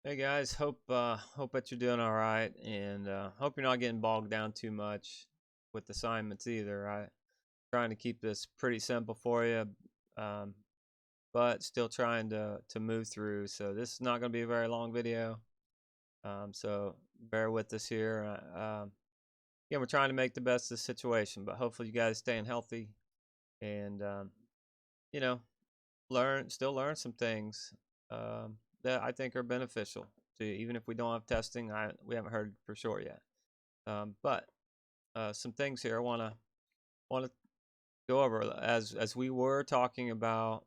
Hey guys, hope that you're doing all right, and hope you're not getting bogged down too much with assignments either. Trying to keep this pretty simple for you, um, but still trying to move through. So this is not going to be a very long video. So bear with us here. We're trying to make the best of the situation, but hopefully you guys staying healthy and you know still learn some things that I think are beneficial to you, even if we don't have testing. We haven't heard for sure yet. But some things here I want to go over as we were talking about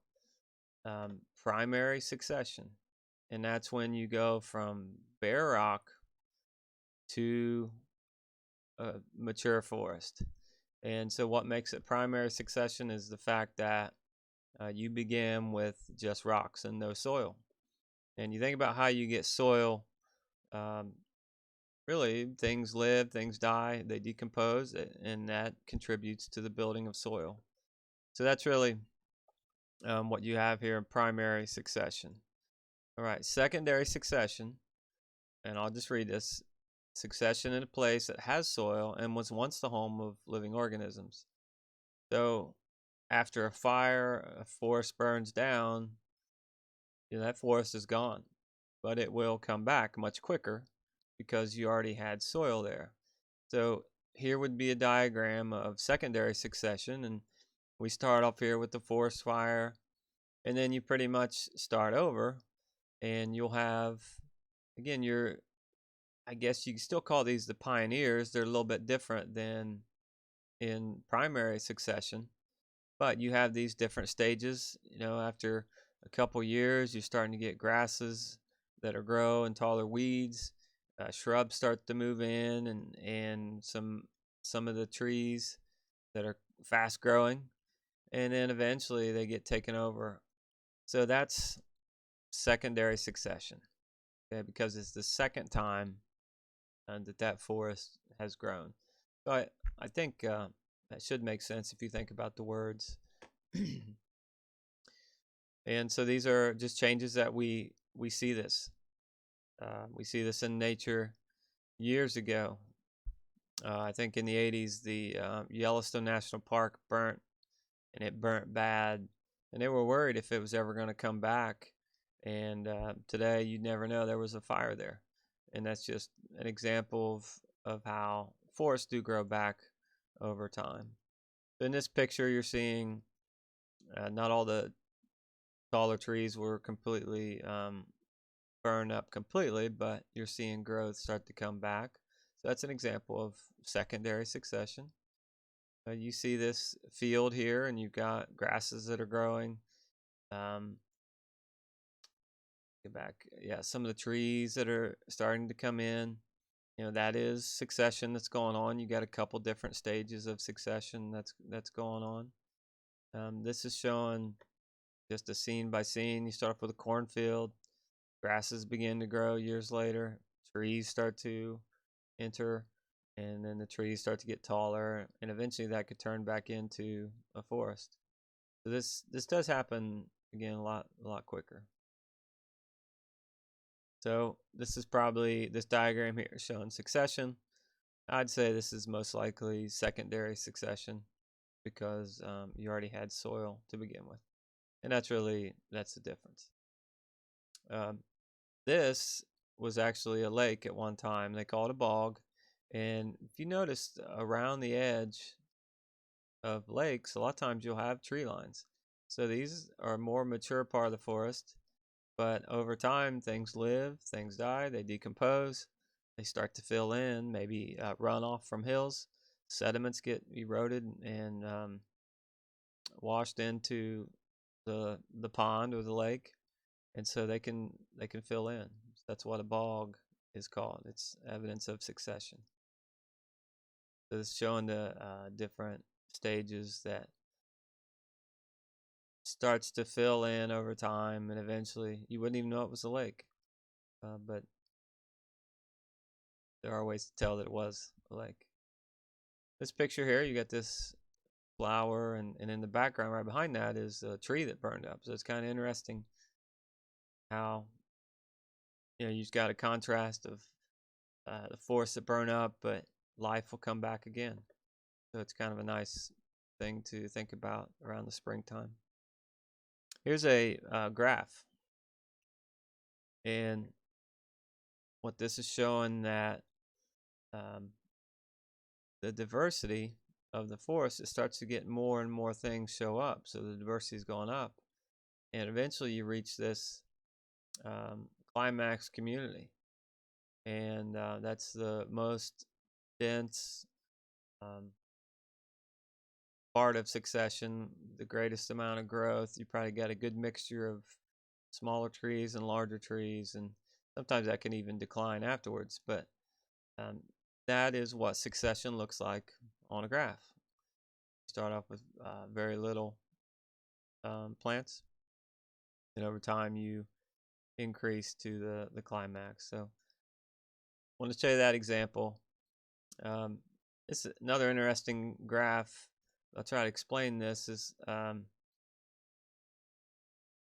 primary succession, and that's when you go from bare rock to mature forest. And so what makes it primary succession is the fact that you begin with just rocks and no soil. And you think about how you get soil. Um, Really, things live, things die, they decompose, and that contributes to the building of soil. So that's really what you have here in primary succession. All right, secondary succession, and I'll just read this: succession in a place that has soil and was once the home of living organisms. So after a fire, a forest burns down, that forest is gone, but it will come back much quicker because you already had soil there. So here would be a diagram of secondary succession, and we start off here with the forest fire, and then you pretty much start over, and you'll have, again, I guess you can still call these the pioneers. They're a little bit different than in primary succession, but you have these different stages. After a couple years, you're starting to get grasses that are grow and taller weeds. Shrubs start to move in, and some of the trees that are fast growing, and then eventually they get taken over. So that's secondary succession, okay, because it's the second time that forest has grown. So I think that should make sense if you think about the words. And so these are just changes that we see this. We see this in nature years ago. I think in the 80s, the Yellowstone National Park burnt, and it burnt bad. And they were worried if it was ever going to come back. And today, you'd never know there was a fire there. And that's just an example of how forests do grow back over time. So in this picture, you're seeing not all the taller trees were completely burned up completely, but you're seeing growth start to come back. So that's an example of secondary succession. You see this field here, and you've got grasses that are growing. Get back, yeah, some of the trees that are starting to come in. That is succession that's going on. You got a couple different stages of succession that's going on. This is showing just a scene by scene. You start off with a cornfield. Grasses begin to grow years later. Trees start to enter, and then the trees start to get taller, and eventually that could turn back into a forest. So this does happen again a lot quicker. So this diagram here is showing succession. I'd say this is most likely secondary succession because you already had soil to begin with, and that's the difference. This was actually a lake at one time. They call it a bog. And if you notice around the edge of lakes, a lot of times you'll have tree lines. So these are a more mature part of the forest. But over time, things live, things die, they decompose, they start to fill in, maybe runoff from hills. Sediments get eroded and washed into the pond or the lake, and so they can fill in. That's what a bog is called. It's evidence of succession. So it's showing the different stages that starts to fill in over time, and eventually you wouldn't even know it was a lake. But there are ways to tell that it was a lake. This picture here, you got this flower, and in the background right behind that is a tree that burned up. So it's kind of interesting how you've got a contrast of the forests that burn up, but life will come back again. So it's kind of a nice thing to think about around the springtime. Here's a graph, and what this is showing that the diversity of the forest, it starts to get more and more things show up. So the diversity is going up, and eventually you reach this climax community, and that's the most dense part of succession, the greatest amount of growth. You probably got a good mixture of smaller trees and larger trees, and sometimes that can even decline afterwards, but that is what succession looks like on a graph. You start off with very little plants, and over time you increase to the climax. So I want to show you that example. It's another interesting graph. I'll try to explain this. Is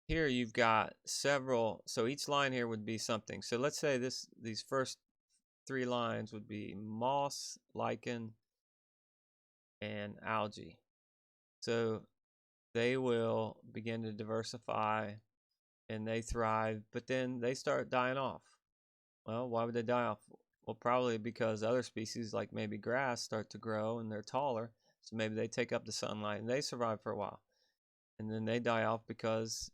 here you've got several, so each line here would be something. So let's say these first 3 lines would be moss, lichen, and algae. So they will begin to diversify and they thrive, but then they start dying off. Well, why would they die off? Well, probably because other species, like maybe grass, start to grow and they're taller, so maybe they take up the sunlight and they survive for a while. And then they die off because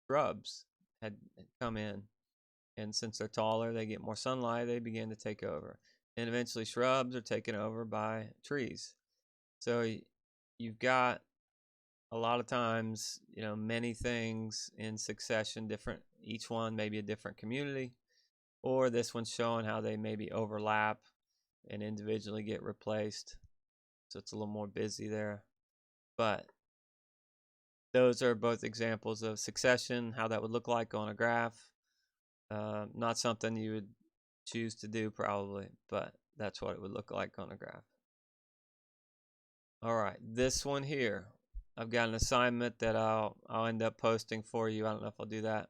shrubs had come in, and since they're taller, they get more sunlight, they begin to take over. And eventually shrubs are taken over by trees. So you've got a lot of times, many things in succession, different, each one maybe a different community, or this one's showing how they maybe overlap and individually get replaced. So it's a little more busy there. But those are both examples of succession, how that would look like on a graph. Not something you would choose to do probably, but that's what it would look like on a graph. All right, this one here, I've got an assignment that I'll end up posting for you. I don't know if I'll do that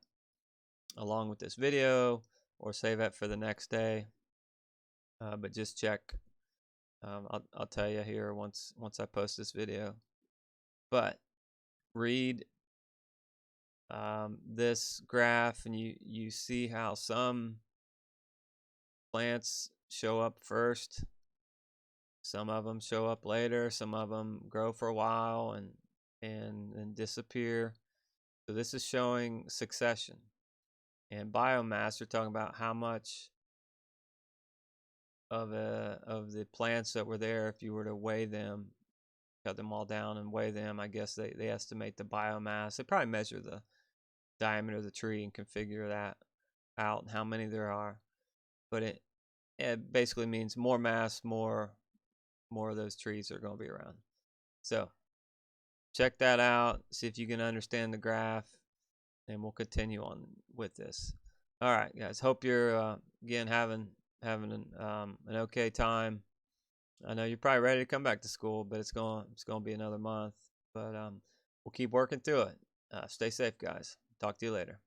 along with this video or save it for the next day, but just check. I'll tell you here once I post this video. But read this graph, and you see how some plants show up first, some of them show up later, some of them grow for a while and then disappear. So this is showing succession. And biomass, we're talking about how much of the plants that were there, if you were to weigh them, cut them all down and weigh them, I guess they estimate the biomass. They probably measure the diameter of the tree and can figure that out, how many there are. But it basically means more mass, more of those trees are going to be around. So check that out, see if you can understand the graph, and we'll continue on with this. All right, guys, hope you're again having an okay time. I know you're probably ready to come back to school, but it's going to be another month. But we'll keep working through it. Stay safe, guys. Talk to you later.